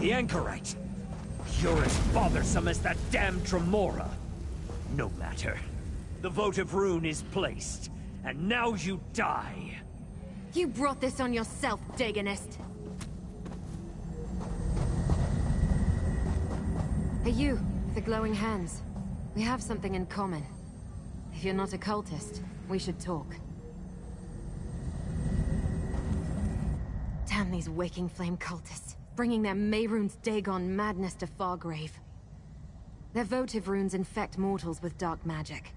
The anchorite. You're as bothersome as that damn Dremora. No matter. The votive rune is placed, and now you die. You brought this on yourself, Dagonist. Hey, you, with the glowing hands. We have something in common. If you're not a cultist, we should talk. Damn these Waking Flame cultists, bringing their Mehrunes Dagon madness to Fargrave. Their votive runes infect mortals with dark magic.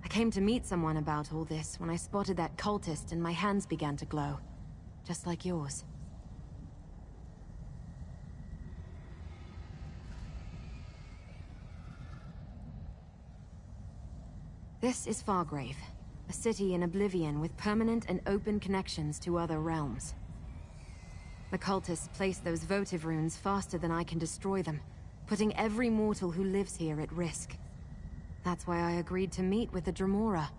I came to meet someone about all this when I spotted that cultist and my hands began to glow. Just like yours. This is Fargrave, a city in Oblivion with permanent and open connections to other realms. The cultists place those votive runes faster than I can destroy them, putting every mortal who lives here at risk. That's why I agreed to meet with the Dremora.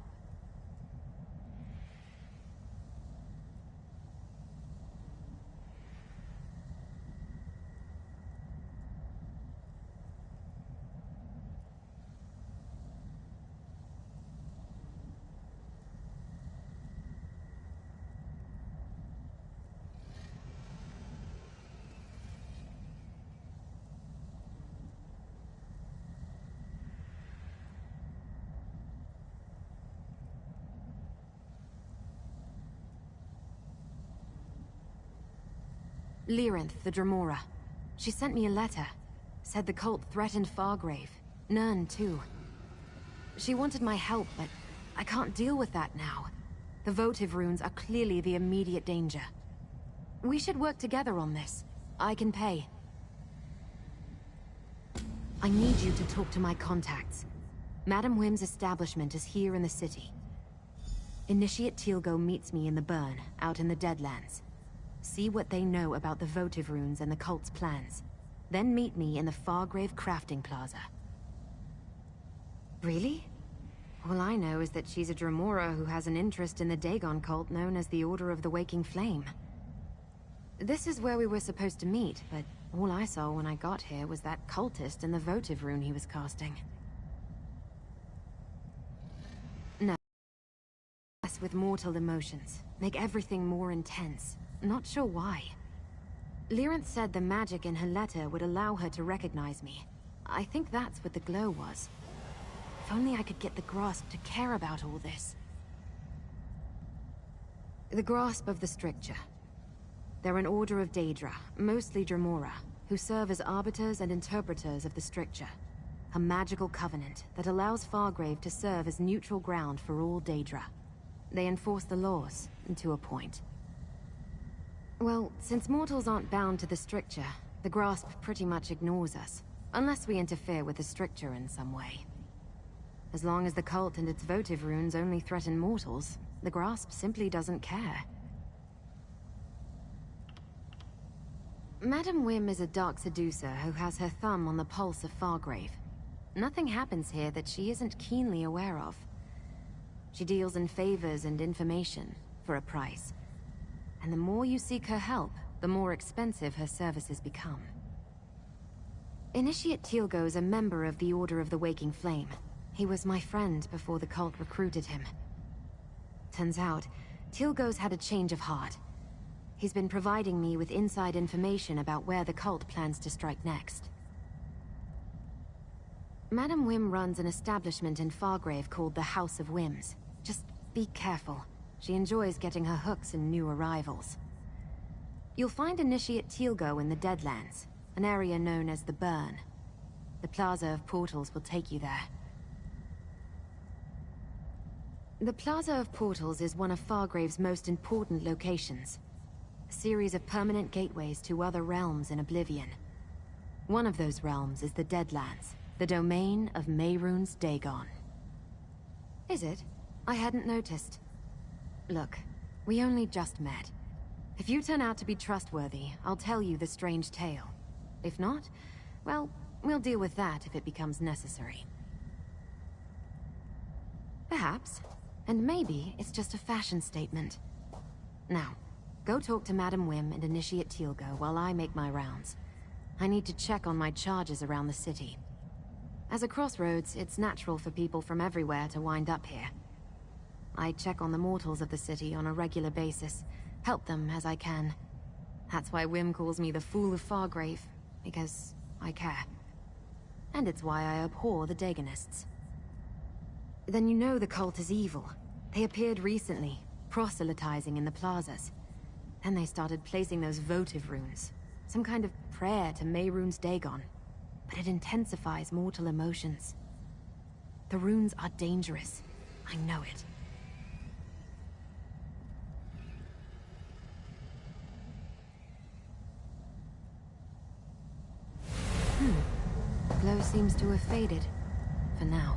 Lyrinth, the Dremora. She sent me a letter. Said the cult threatened Fargrave. Nern, too. She wanted my help, but I can't deal with that now. The votive runes are clearly the immediate danger. We should work together on this. I can pay. I need you to talk to my contacts. Madam Wim's establishment is here in the city. Initiate Teal'co meets me in the burn, out in the Deadlands. See what they know about the votive runes and the cult's plans. Then meet me in the Fargrave Crafting Plaza. Really? All I know is that she's a Dremora who has an interest in the Dagon cult known as the Order of the Waking Flame. This is where we were supposed to meet, but all I saw when I got here was that cultist and the votive rune he was casting. No. Mess with mortal emotions. Make everything more intense. Not sure why. Lyrinth said the magic in her letter would allow her to recognize me. I think that's what the glow was. If only I could get the Grasp to care about all this. The Grasp of the Stricture. They're an order of Daedra, mostly Dremora, who serve as arbiters and interpreters of the Stricture. A magical covenant that allows Fargrave to serve as neutral ground for all Daedra. They enforce the laws, to a point. Well, since mortals aren't bound to the Stricture, the Grasp pretty much ignores us, unless we interfere with the Stricture in some way. As long as the cult and its votive runes only threaten mortals, the Grasp simply doesn't care. Madam Wim is a dark seducer who has her thumb on the pulse of Fargrave. Nothing happens here that she isn't keenly aware of. She deals in favors and information, for a price. And the more you seek her help, the more expensive her services become. Initiate Teal'co is a member of the Order of the Waking Flame. He was my friend before the cult recruited him. Turns out, Teal'co's had a change of heart. He's been providing me with inside information about where the cult plans to strike next. Madam Wim runs an establishment in Fargrave called the House of Wims. Just be careful. She enjoys getting her hooks in new arrivals. You'll find Initiate Teal'co in the Deadlands, an area known as the Burn. The Plaza of Portals will take you there. The Plaza of Portals is one of Fargrave's most important locations. A series of permanent gateways to other realms in Oblivion. One of those realms is the Deadlands, the domain of Mehrunes Dagon. Is it? I hadn't noticed. Look, we only just met. If you turn out to be trustworthy, I'll tell you the strange tale. If not, well, we'll deal with that if it becomes necessary. Perhaps. And maybe it's just a fashion statement. Now, go talk to Madam Wim and Initiate Teal'co while I make my rounds. I need to check on my charges around the city. As a crossroads, it's natural for people from everywhere to wind up here. I check on the mortals of the city on a regular basis, help them as I can. That's why Wim calls me the Fool of Fargrave, because I care. And it's why I abhor the Daganists. Then you know the cult is evil. They appeared recently, proselytizing in the plazas. Then they started placing those votive runes. Some kind of prayer to Mehrunes Dagon. But it intensifies mortal emotions. The runes are dangerous. I know it. The glow seems to have faded. For now.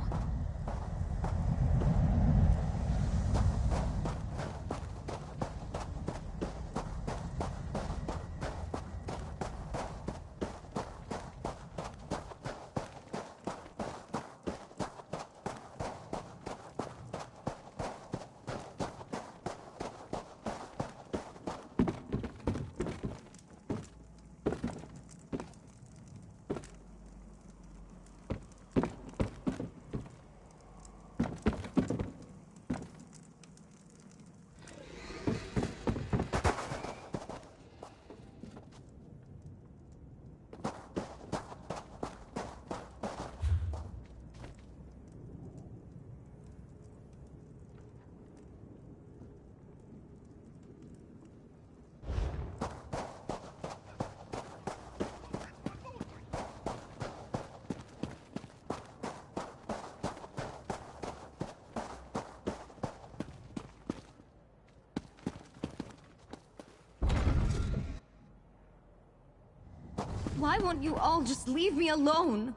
Why won't you all just leave me alone?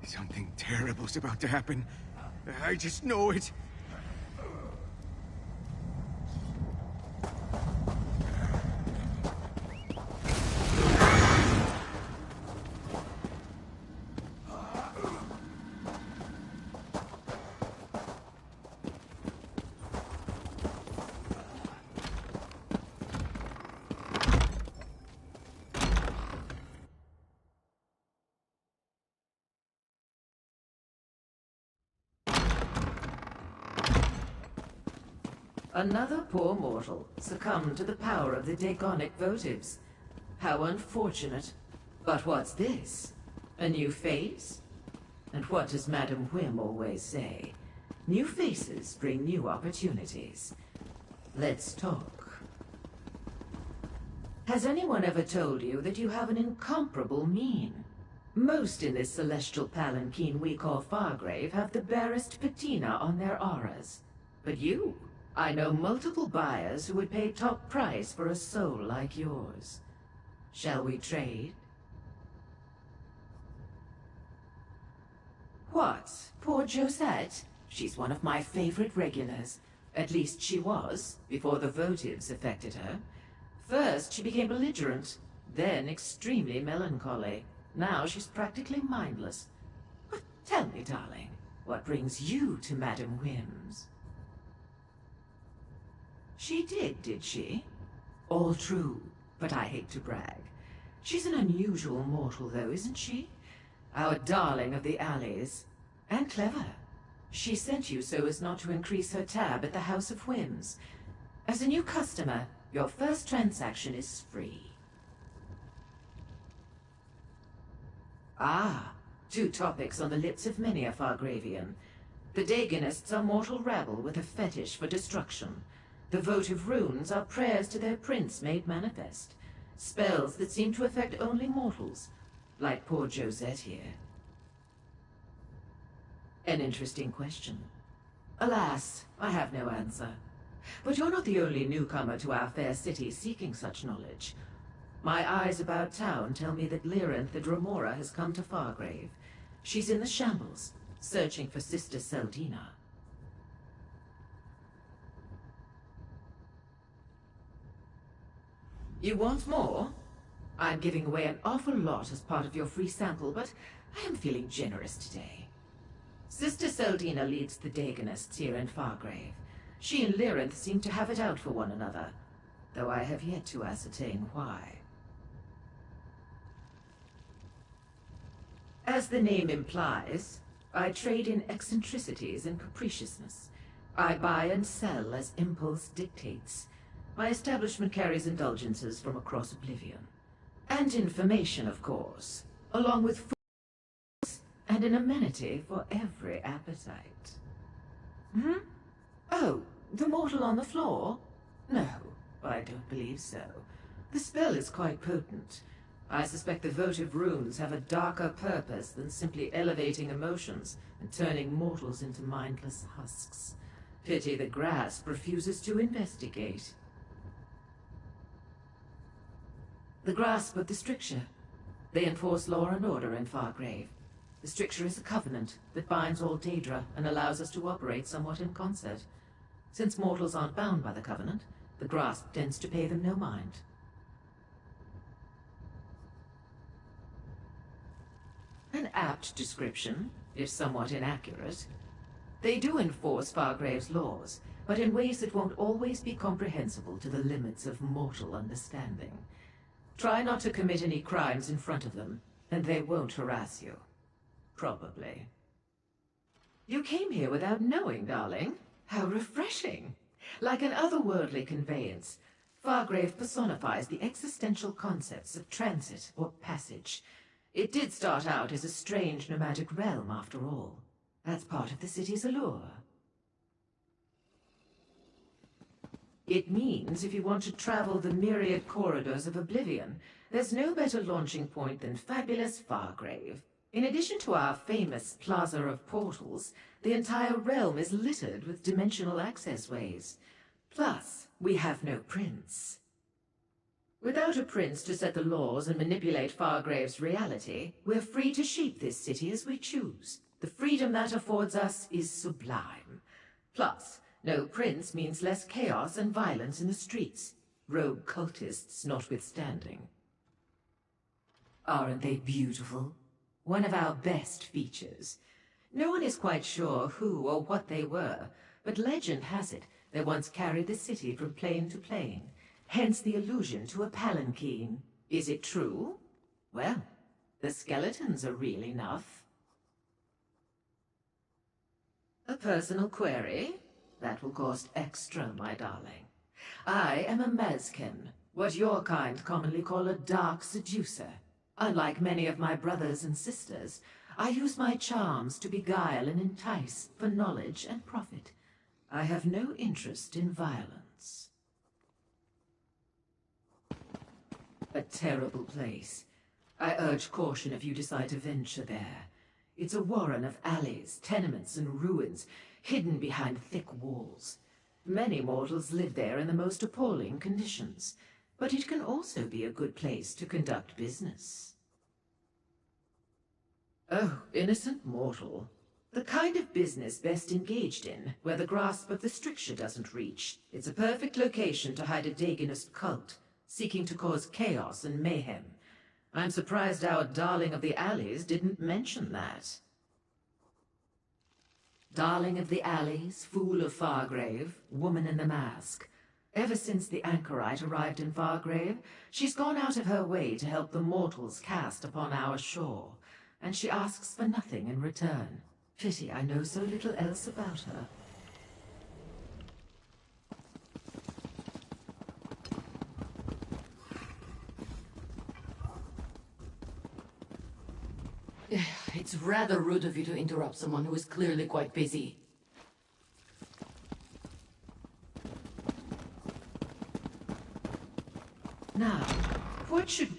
Something terrible's about to happen. I just know it. Another poor mortal succumbed to the power of the Dagonic votives. How unfortunate. But what's this? A new face? And what does Madame Wim always say? New faces bring new opportunities. Let's talk. Has anyone ever told you that you have an incomparable mien? Most in this celestial palanquin we call Fargrave have the barest patina on their auras. But you? I know multiple buyers who would pay top price for a soul like yours. Shall we trade? What? Poor Josette? She's one of my favorite regulars. At least she was, before the votives affected her. First, she became belligerent, then extremely melancholy. Now she's practically mindless. But tell me, darling, what brings you to Madame Wim's? She did she? All true, but I hate to brag. She's an unusual mortal, though, isn't she? Our darling of the alleys. And clever. She sent you so as not to increase her tab at the House of Whims. As a new customer, your first transaction is free. Ah, two topics on the lips of many a Fargravian. The Daganists are mortal rabble with a fetish for destruction. The votive runes are prayers to their prince made manifest. Spells that seem to affect only mortals, like poor Josette here. An interesting question. Alas, I have no answer. But you're not the only newcomer to our fair city seeking such knowledge. My eyes about town tell me that Lyranth the Dremora has come to Fargrave. She's in the shambles, searching for Sister Seldina. You want more? I'm giving away an awful lot as part of your free sample, but I am feeling generous today. Sister Seldina leads the Daganists here in Fargrave. She and Lyranth seem to have it out for one another, though I have yet to ascertain why. As the name implies, I trade in eccentricities and capriciousness. I buy and sell as impulse dictates. My establishment carries indulgences from across Oblivion. And information, of course, along with food and an amenity for every appetite. Hmm? Oh, the mortal on the floor? No, I don't believe so. The spell is quite potent. I suspect the votive runes have a darker purpose than simply elevating emotions and turning mortals into mindless husks. Pity the grasp refuses to investigate. The grasp of the stricture. They enforce law and order in Fargrave. The stricture is a covenant that binds all Daedra and allows us to operate somewhat in concert. Since mortals aren't bound by the covenant, the grasp tends to pay them no mind. An apt description, if somewhat inaccurate. They do enforce Fargrave's laws, but in ways that won't always be comprehensible to the limits of mortal understanding. Try not to commit any crimes in front of them, and they won't harass you. Probably. You came here without knowing, darling. How refreshing. Like an otherworldly conveyance, Fargrave personifies the existential concepts of transit or passage. It did start out as a strange nomadic realm, after all. That's part of the city's allure. It means if you want to travel the myriad corridors of Oblivion, there's no better launching point than fabulous Fargrave. In addition to our famous Plaza of Portals, the entire realm is littered with dimensional access ways. Plus, we have no prince. Without a prince to set the laws and manipulate Fargrave's reality, we're free to shape this city as we choose. The freedom that affords us is sublime. Plus, no prince means less chaos and violence in the streets, rogue cultists notwithstanding. Aren't they beautiful? One of our best features. No one is quite sure who or what they were, but legend has it they once carried the city from plane to plane, hence the allusion to a palanquin. Is it true? Well, the skeletons are real enough. A personal query? That will cost extra, my darling. I am a Mazken, what your kind commonly call a dark seducer. Unlike many of my brothers and sisters, I use my charms to beguile and entice for knowledge and profit. I have no interest in violence. A terrible place. I urge caution if you decide to venture there. It's a warren of alleys, tenements, and ruins, hidden behind thick walls. Many mortals live there in the most appalling conditions, but it can also be a good place to conduct business. Oh, innocent mortal. The kind of business best engaged in, where the grasp of the stricture doesn't reach. It's a perfect location to hide a Dagonist cult, seeking to cause chaos and mayhem. I'm surprised our darling of the alleys didn't mention that. Darling of the alleys, fool of Fargrave, woman in the mask. Ever since the anchorite arrived in Fargrave, she's gone out of her way to help the mortals cast upon our shore, and she asks for nothing in return. Pity I know so little else about her. It's rather rude of you to interrupt someone who is clearly quite busy. Now, what should...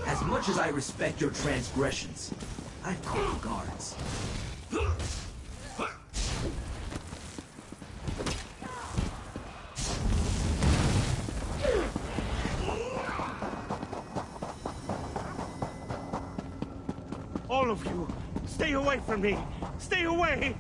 As much as I respect your transgressions, I've called the guards. All of you, stay away from me! Stay away!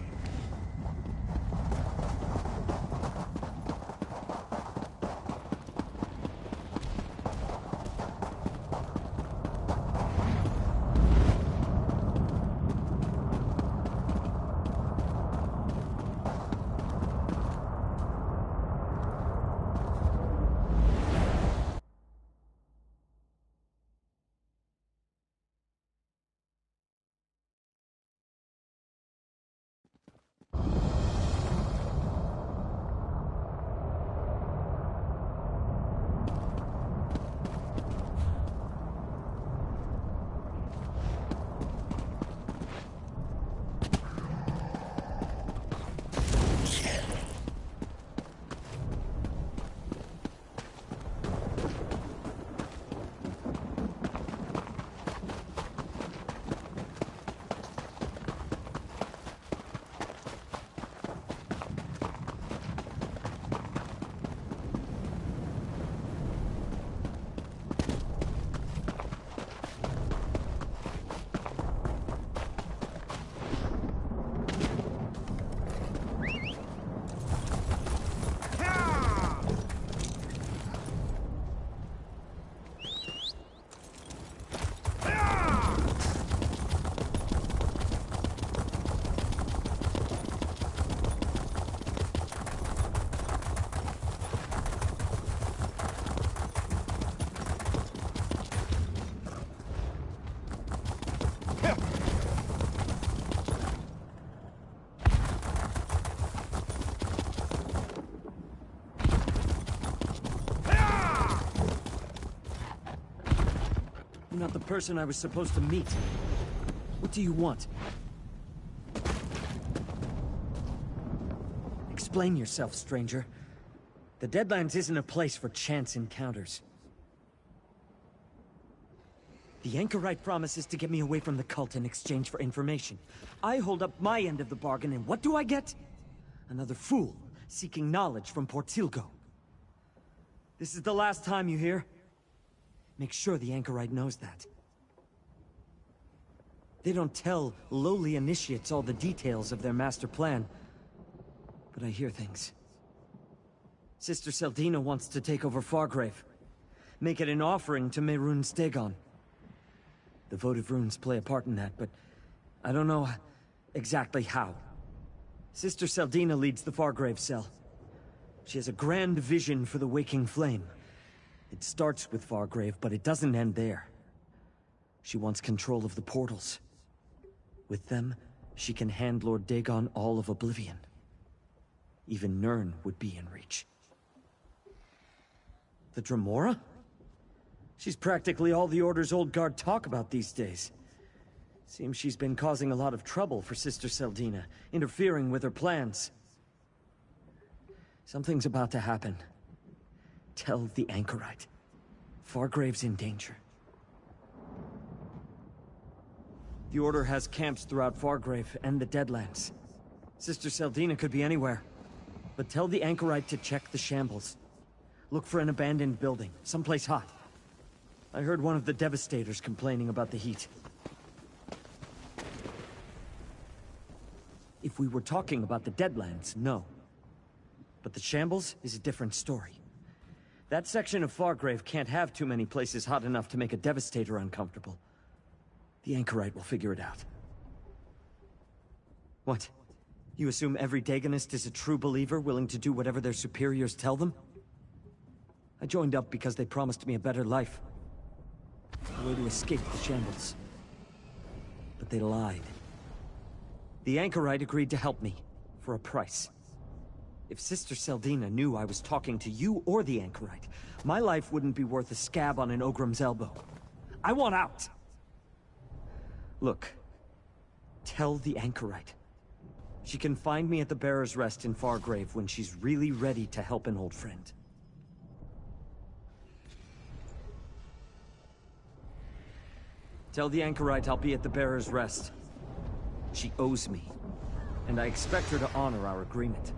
You're not the person I was supposed to meet. What do you want? Explain yourself, stranger. The Deadlands isn't a place for chance encounters. The Anchorite promises to get me away from the cult in exchange for information. I hold up my end of the bargain, and what do I get? Another fool, seeking knowledge from Portilgo. This is the last time, you hear? Make sure the Anchorite knows that. They don't tell lowly initiates all the details of their master plan. But I hear things. Sister Seldina wants to take over Fargrave. Make it an offering to Mehrunes Dagon. The votive runes play a part in that, but I don't know exactly how. Sister Seldina leads the Fargrave cell. She has a grand vision for the waking flame. It starts with Fargrave, but it doesn't end there. She wants control of the portals. With them, she can hand Lord Dagon all of Oblivion. Even Nirn would be in reach. The Dremora? She's practically all the Order's old guard talk about these days. Seems she's been causing a lot of trouble for Sister Seldina, interfering with her plans. Something's about to happen. Tell the Anchorite. Fargrave's in danger. The Order has camps throughout Fargrave and the Deadlands. Sister Seldina could be anywhere. But tell the Anchorite to check the shambles. Look for an abandoned building, someplace hot. I heard one of the Devastators complaining about the heat. If we were talking about the Deadlands, no. But the shambles is a different story. That section of Fargrave can't have too many places hot enough to make a Devastator uncomfortable. The Anchorite will figure it out. What? You assume every Dagonist is a true believer, willing to do whatever their superiors tell them? I joined up because they promised me a better life. A way to escape the shambles. But they lied. The Anchorite agreed to help me, for a price. If Sister Seldina knew I was talking to you or the Anchorite, my life wouldn't be worth a scab on an Ogrim's elbow. I want out! Look, tell the Anchorite. She can find me at the Bearer's Rest in Fargrave when she's really ready to help an old friend. Tell the Anchorite I'll be at the Bearer's Rest. She owes me, and I expect her to honor our agreement.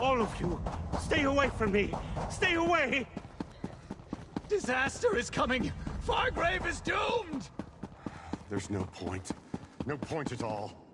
All of you, stay away from me! Stay away! Disaster is coming! Fargrave is doomed! There's no point. No point at all.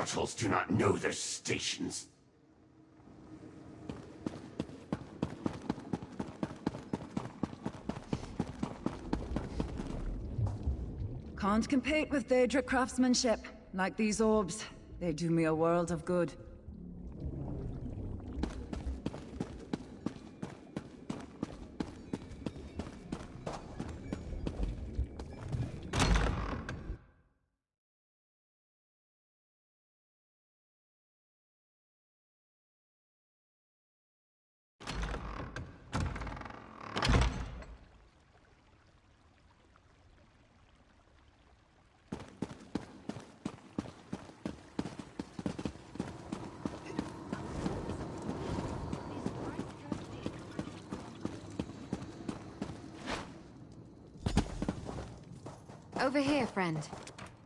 mortals do not know their stations. Can't compete with Daedric craftsmanship. Like these orbs, they do me a world of good. Over here, friend.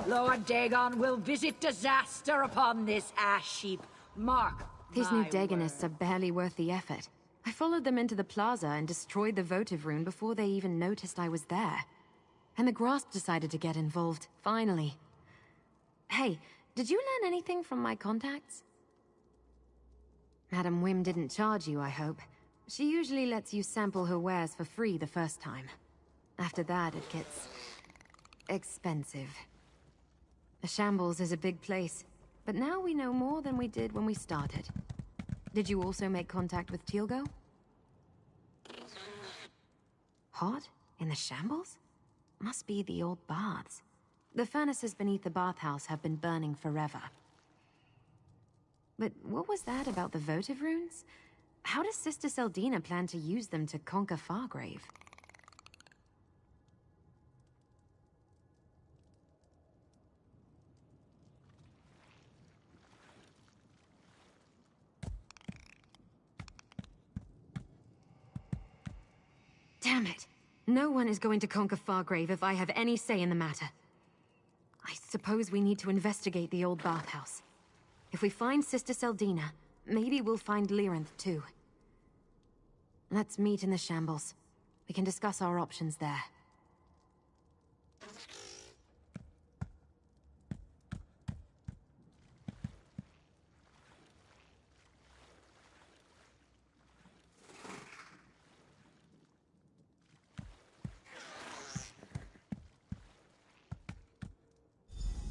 Lord Dagon will visit disaster upon this ash heap. Mark These new my Dagonists are barely worth the effort. I followed them into the plaza and destroyed the votive rune before they even noticed I was there. And the Grasp decided to get involved, finally. Hey, did you learn anything from my contacts? Madam Wim didn't charge you, I hope. She usually lets you sample her wares for free the first time. After that, it gets expensive. The Shambles is a big place, but now we know more than we did when we started. Did you also make contact with Teal'co? Hot? In the Shambles? Must be the old baths. The furnaces beneath the bathhouse have been burning forever. But what was that about the votive runes? How does Sister Seldina plan to use them to conquer Fargrave? Damn it! No one is going to conquer Fargrave if I have any say in the matter. I suppose we need to investigate the old bathhouse. If we find Sister Seldina, maybe we'll find Lyranth too. Let's meet in the Shambles. We can discuss our options there.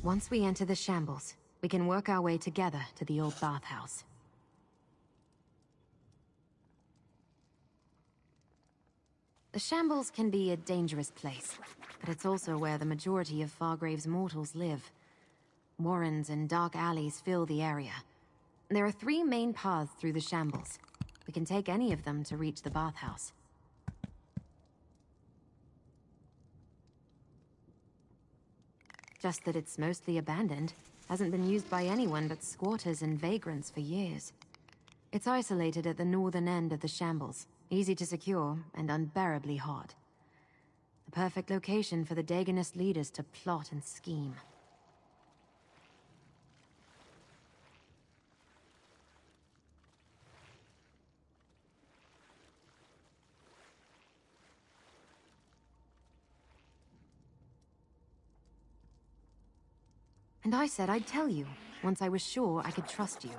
Once we enter the Shambles, we can work our way together to the old bathhouse. The Shambles can be a dangerous place, but it's also where the majority of Fargrave's mortals live. Warrens and dark alleys fill the area. There are 3 main paths through the Shambles. We can take any of them to reach the bathhouse. Just that it's mostly abandoned, hasn't been used by anyone but squatters and vagrants for years. It's isolated at the northern end of the Shambles, easy to secure and unbearably hot. The perfect location for the Dagonist leaders to plot and scheme. And I said I'd tell you, once I was sure I could trust you.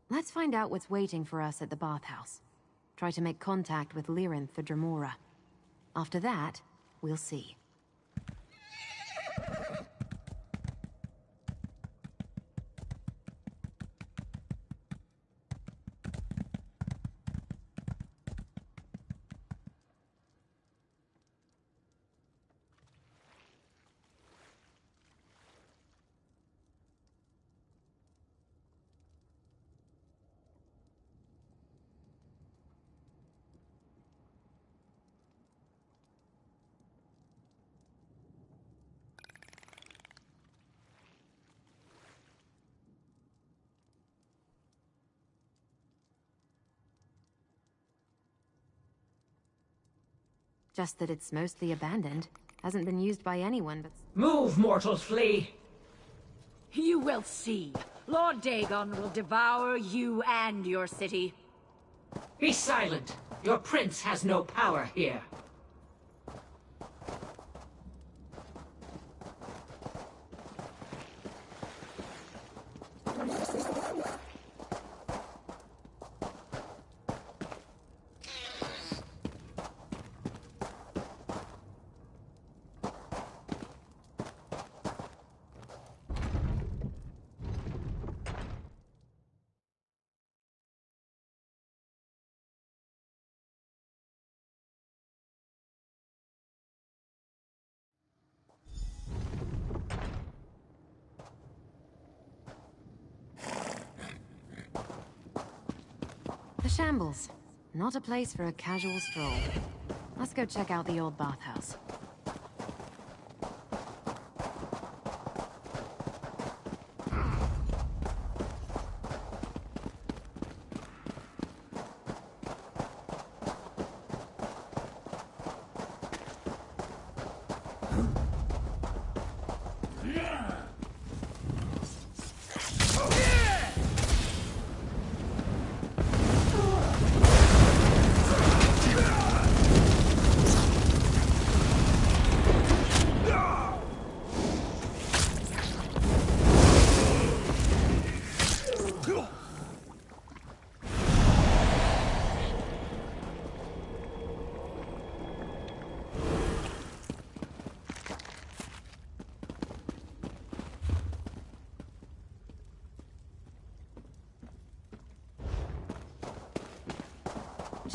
Let's find out what's waiting for us at the bathhouse. Try to make contact with Lyranth or Dremora. After that, we'll see. Just that it's mostly abandoned. Hasn't been used by anyone but... Move, mortals, flee! You will see. Lord Dagon will devour you and your city. Be silent. Your prince has no power here. The Shambles. Not a place for a casual stroll. Let's go check out the old bathhouse.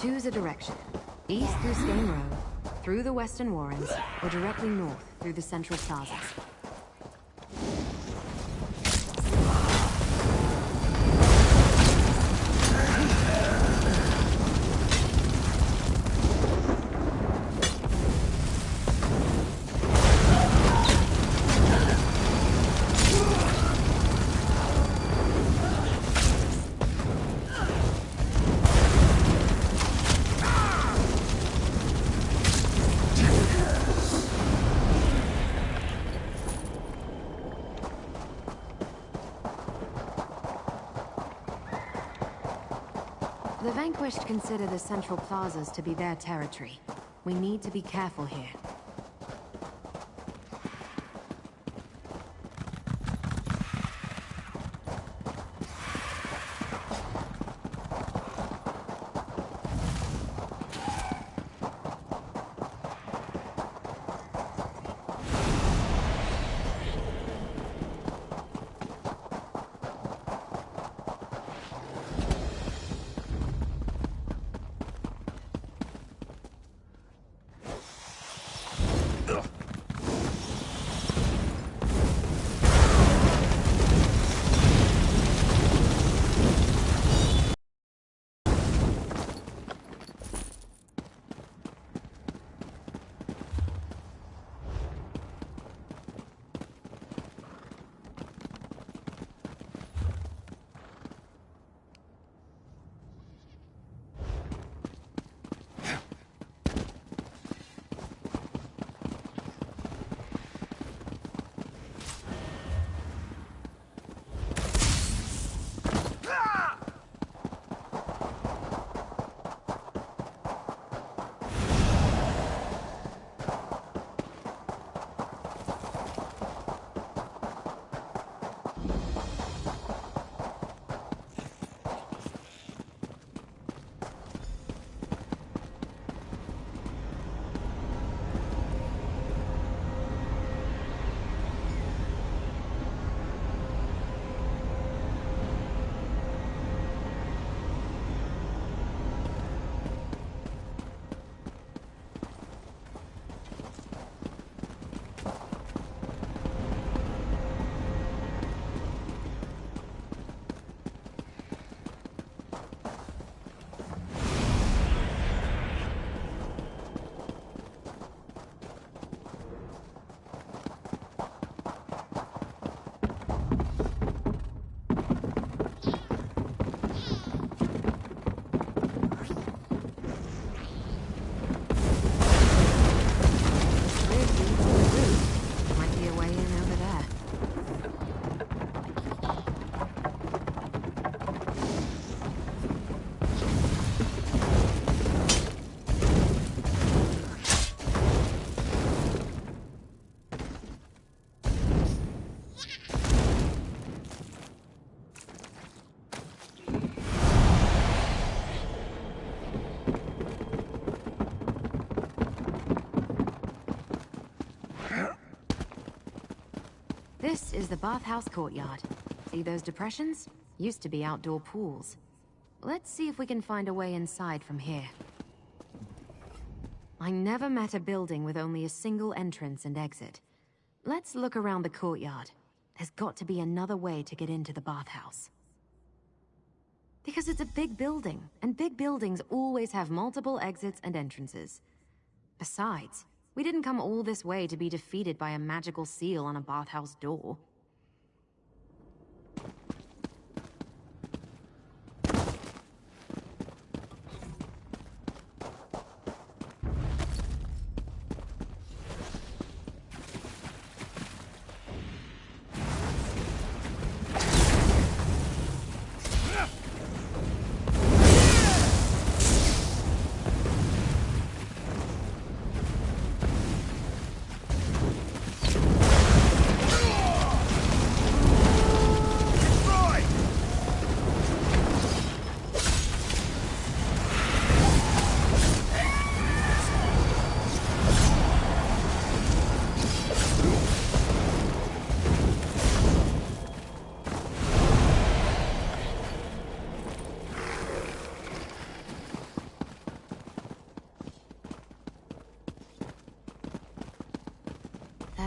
Choose a direction. East through Skane Row, through the Western Warrens, or directly north through the Central Plazas. The Vanquished consider the Central Plazas to be their territory. We need to be careful here. This is the bathhouse courtyard. See those depressions? Used to be outdoor pools. Let's see if we can find a way inside from here. I never met a building with only a single entrance and exit. Let's look around the courtyard. There's got to be another way to get into the bathhouse. Because it's a big building, and big buildings always have multiple exits and entrances. Besides, we didn't come all this way to be defeated by a magical seal on a bathhouse door.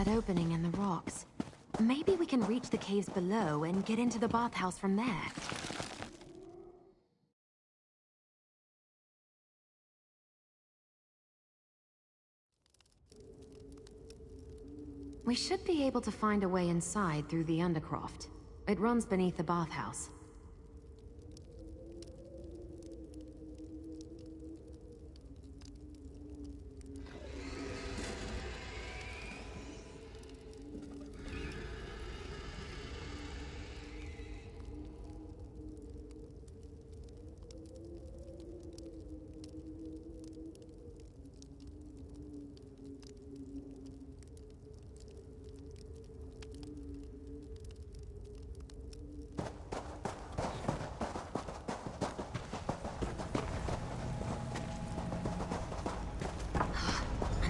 That opening in the rocks. Maybe we can reach the caves below and get into the bathhouse from there. We should be able to find a way inside through the undercroft. It runs beneath the bathhouse.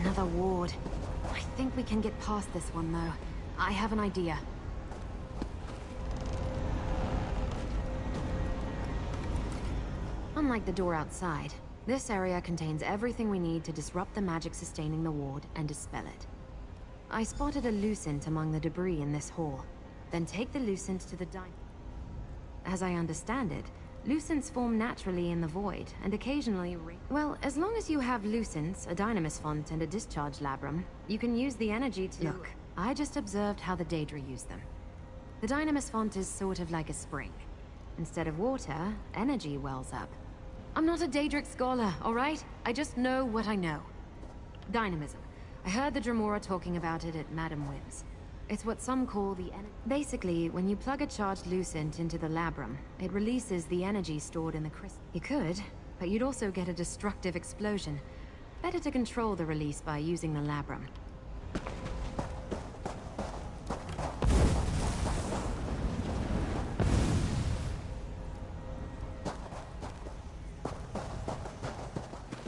Another ward. I think we can get past this one, though. I have an idea. Unlike the door outside, this area contains everything we need to disrupt the magic sustaining the ward and dispel it. I spotted a lucent among the debris in this hall. Then take the lucent to the As I understand it, lucents form naturally in the void, and occasionally well, as long as you have lucents, a dynamis font, and a discharge labrum, you can use the energy to... Look, I just observed how the Daedra use them. The dynamis font is sort of like a spring. Instead of water, energy wells up. I'm not a Daedric scholar, alright? I just know what I know. Dynamism. I heard the Dremora talking about it at Madame Wim's. It's what some call the energy. Basically, when you plug a charged lucent into the labrum, it releases the energy stored in the crystal. You could, but you'd also get a destructive explosion. Better to control the release by using the labrum.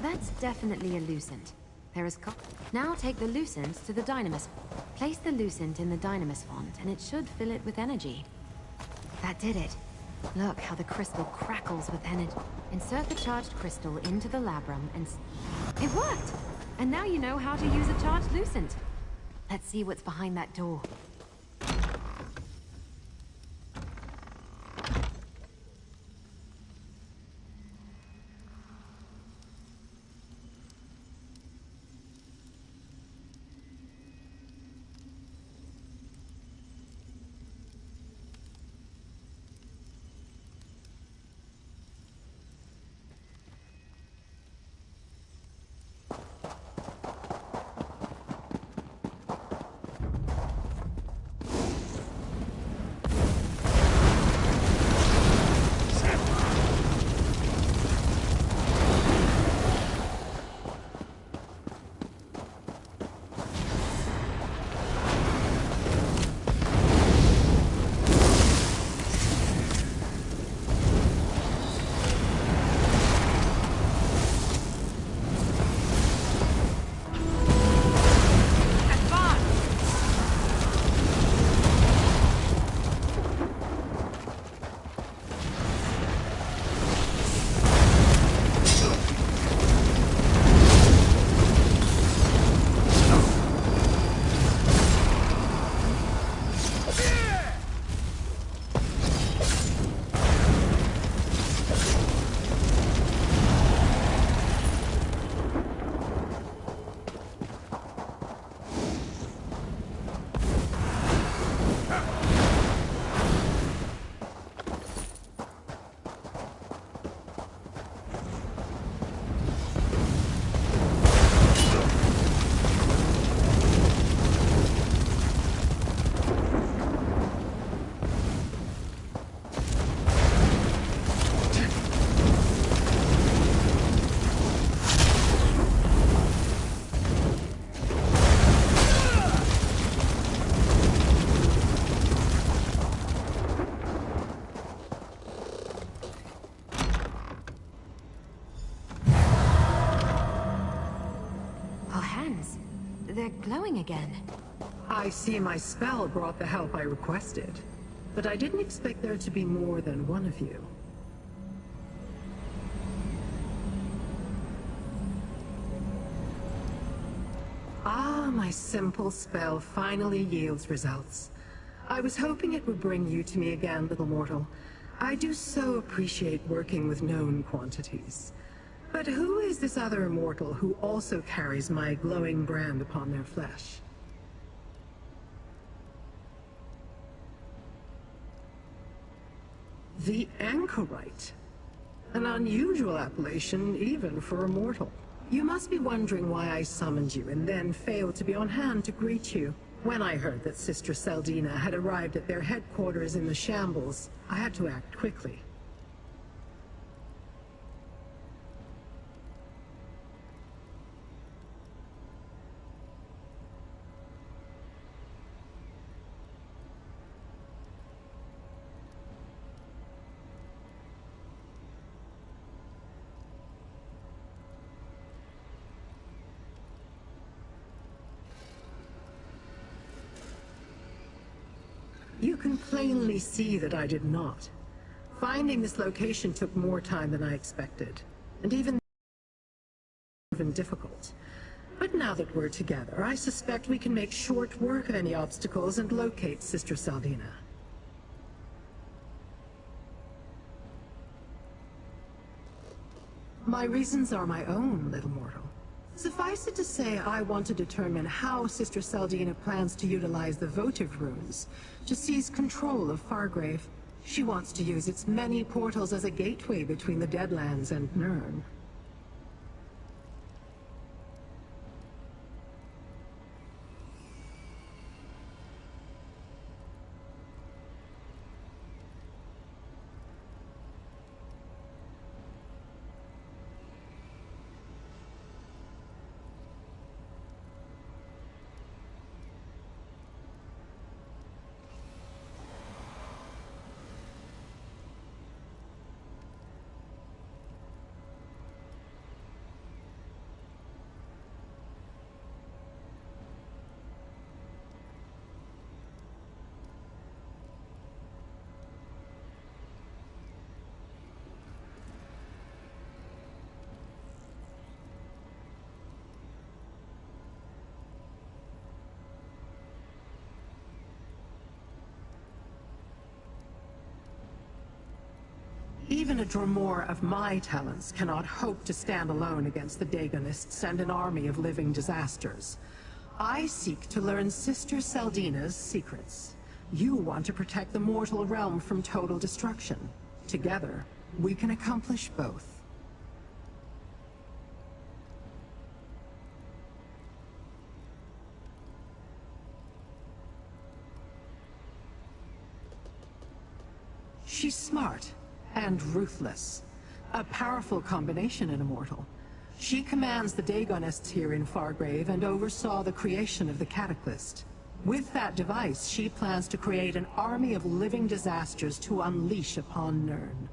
That's definitely a lucent. There is Now take the lucents to the dynamis. Place the lucent in the dynamis font, and it should fill it with energy. That did it. Look how the crystal crackles with energy. Insert the charged crystal into the labrum and... It worked! And now you know how to use a charged lucent. Let's see what's behind that door. They're glowing again. I see my spell brought the help I requested. But I didn't expect there to be more than one of you. Ah, my simple spell finally yields results. I was hoping it would bring you to me again, little mortal. I do so appreciate working with known quantities. But who is this other mortal who also carries my glowing brand upon their flesh? The Anchorite. An unusual appellation, even for a mortal. You must be wondering why I summoned you and then failed to be on hand to greet you. When I heard that Sister Seldina had arrived at their headquarters in the Shambles, I had to act quickly. You can plainly see that I did not. Finding this location took more time than I expected, and even difficult. But now that we're together, I suspect we can make short work of any obstacles and locate Sister Seldina. My reasons are my own, little mortal. Suffice it to say, I want to determine how Sister Seldina plans to utilize the votive runes to seize control of Fargrave. She wants to use its many portals as a gateway between the Deadlands and Nirn. Even a Dremor of my talents cannot hope to stand alone against the Dagonists and an army of living disasters. I seek to learn Sister Seldina's secrets. You want to protect the mortal realm from total destruction. Together, we can accomplish both. She's smart. And ruthless. A powerful combination in a mortal. She commands the Dagonists here in Fargrave and oversaw the creation of the Cataclysm. With that device, she plans to create an army of living disasters to unleash upon Nirn.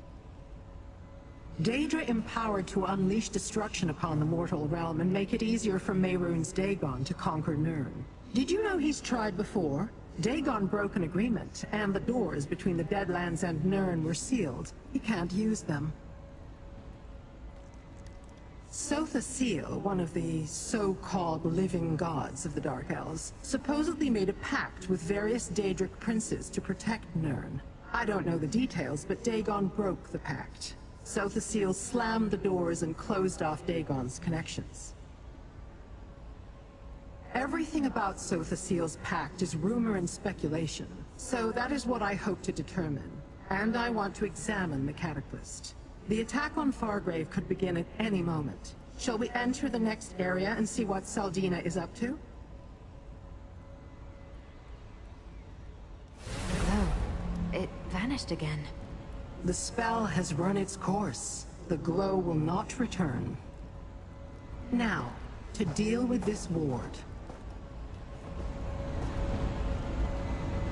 Daedra empowered to unleash destruction upon the mortal realm and make it easier for Mehrunes Dagon to conquer Nirn. Did you know he's tried before? Dagon broke an agreement, and the doors between the Deadlands and Nirn were sealed. He can't use them. Sotha Seal, one of the so-called living gods of the Dark Elves, supposedly made a pact with various Daedric princes to protect Nirn. I don't know the details, but Dagon broke the pact. Sotha Seal slammed the doors and closed off Dagon's connections. Everything about Sotha Seal's pact is rumor and speculation, so that is what I hope to determine. And I want to examine the Cataclysm. The attack on Fargrave could begin at any moment. Shall we enter the next area and see what Seldina is up to? Oh, it vanished again. The spell has run its course. The glow will not return. Now, to deal with this ward.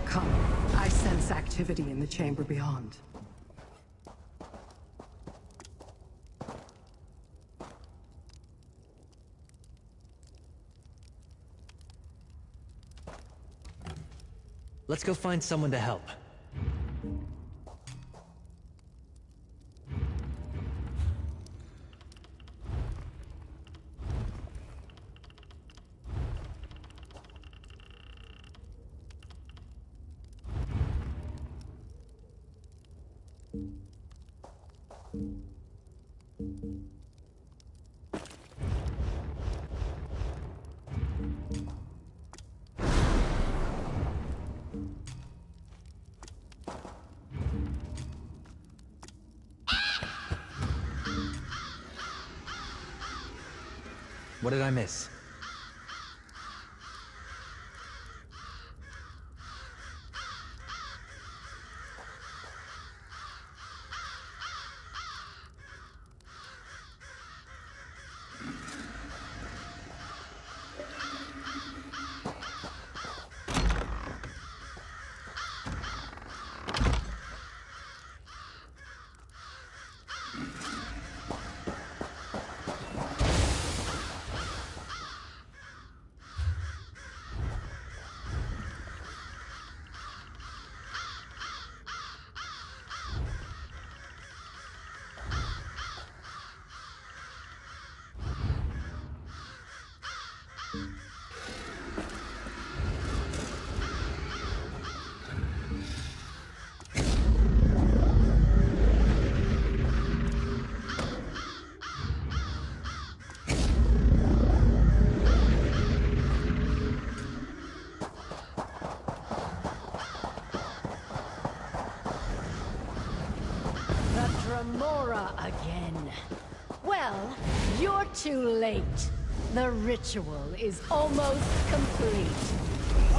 Come, I sense activity in the chamber beyond. Let's go find someone to help. What did I miss? Remora again. Well, you're too late. The ritual is almost complete.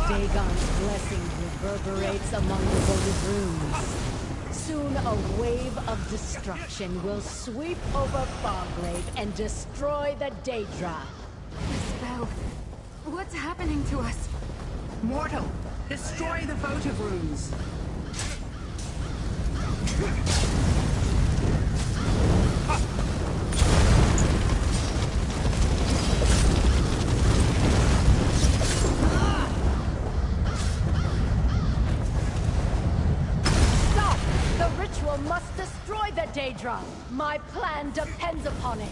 Dagon's blessing reverberates among the votive runes. Soon a wave of destruction will sweep over Fargrave and destroy the Daedra. The spell. What's happening to us? Mortal, destroy the votive runes. Stop! The ritual must destroy the Daedra. My plan depends upon it.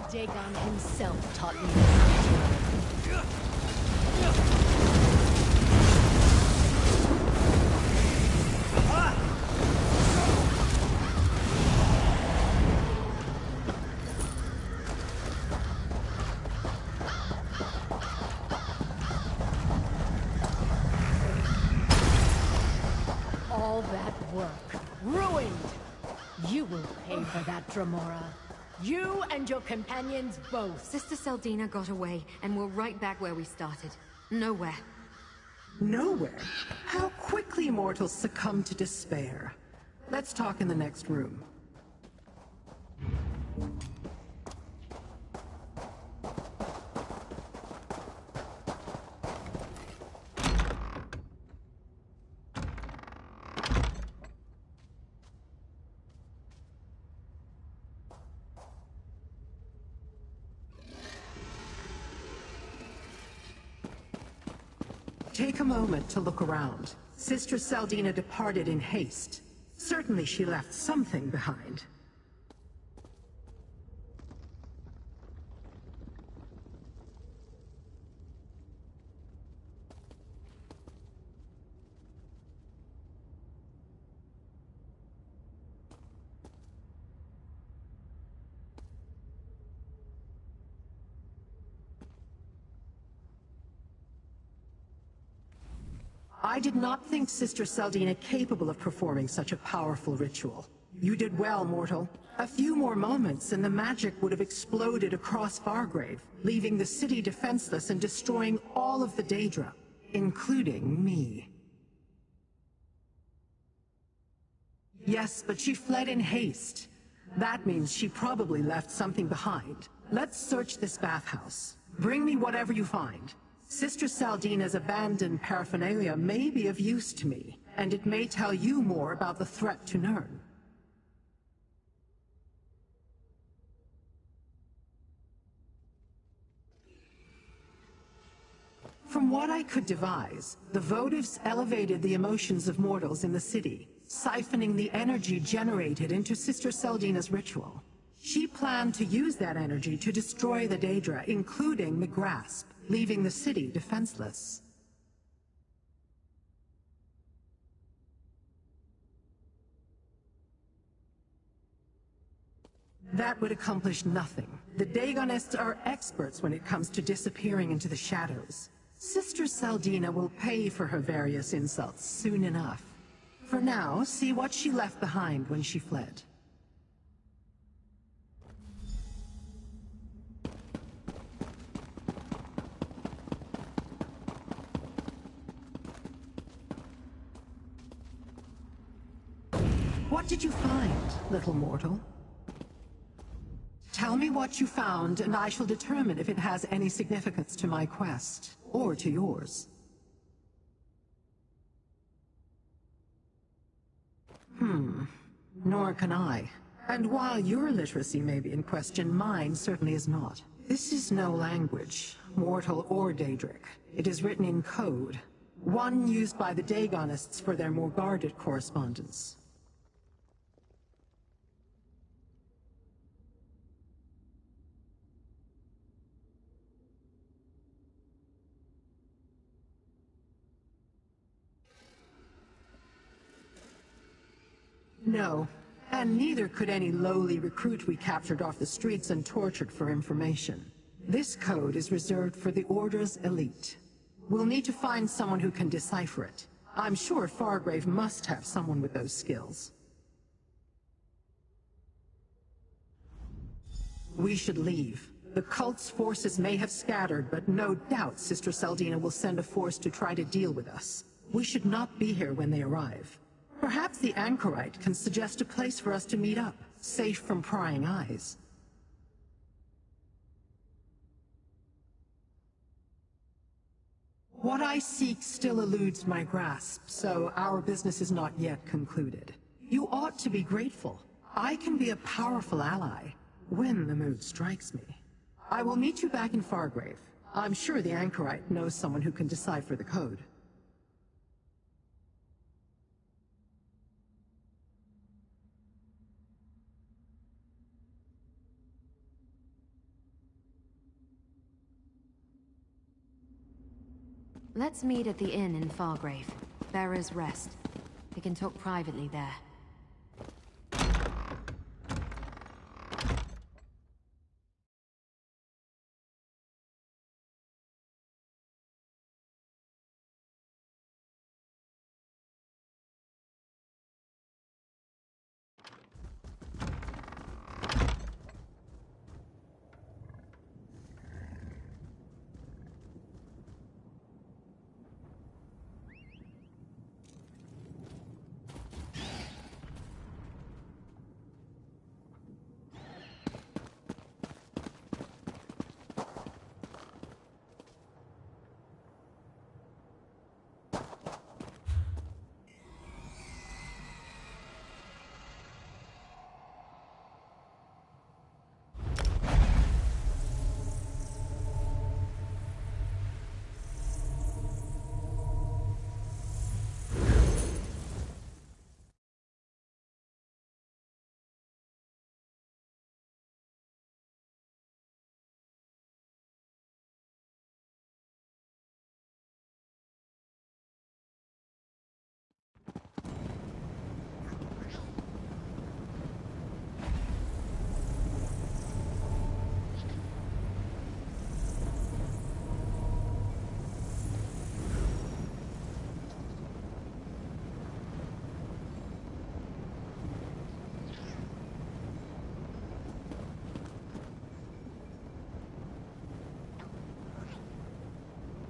Dagon himself taught me this. All that work, ruined! You will pay for that, Dremora. You and your companions both. Sister Seldina got away, and we're right back where we started. Nowhere. Nowhere? How quickly mortals succumb to despair. Let's talk in the next room. Take a moment to look around. Sister Seldina departed in haste. Certainly she left something behind. I did not think Sister Seldina capable of performing such a powerful ritual. You did well, mortal. A few more moments and the magic would have exploded across Fargrave, leaving the city defenseless and destroying all of the Daedra, including me. Yes, but she fled in haste. That means she probably left something behind. Let's search this bathhouse. Bring me whatever you find. Sister Saldina's abandoned paraphernalia may be of use to me, and it may tell you more about the threat to Nirn. From what I could devise, the votives elevated the emotions of mortals in the city, siphoning the energy generated into Sister Saldina's ritual. She planned to use that energy to destroy the Daedra, including the Grasp, leaving the city defenseless. That would accomplish nothing. The Daegonists are experts when it comes to disappearing into the shadows. Sister Saldina will pay for her various insults soon enough. For now, see what she left behind when she fled. What did you find, little mortal? Tell me what you found, and I shall determine if it has any significance to my quest, or to yours. Nor can I. And while your literacy may be in question, mine certainly is not. This is no language, mortal or Daedric. It is written in code, one used by the Daegonists for their more guarded correspondence. No, and neither could any lowly recruit we captured off the streets and tortured for information. This code is reserved for the Order's elite. We'll need to find someone who can decipher it. I'm sure Fargrave must have someone with those skills. We should leave. The cult's forces may have scattered, but no doubt Sister Saldina will send a force to try to deal with us. We should not be here when they arrive. Perhaps the Anchorite can suggest a place for us to meet up, safe from prying eyes. What I seek still eludes my grasp, so our business is not yet concluded. You ought to be grateful. I can be a powerful ally, when the mood strikes me. I will meet you back in Fargrave. I'm sure the Anchorite knows someone who can decipher the code. Let's meet at the inn in Fargrave. Bearer's Rest. We can talk privately there.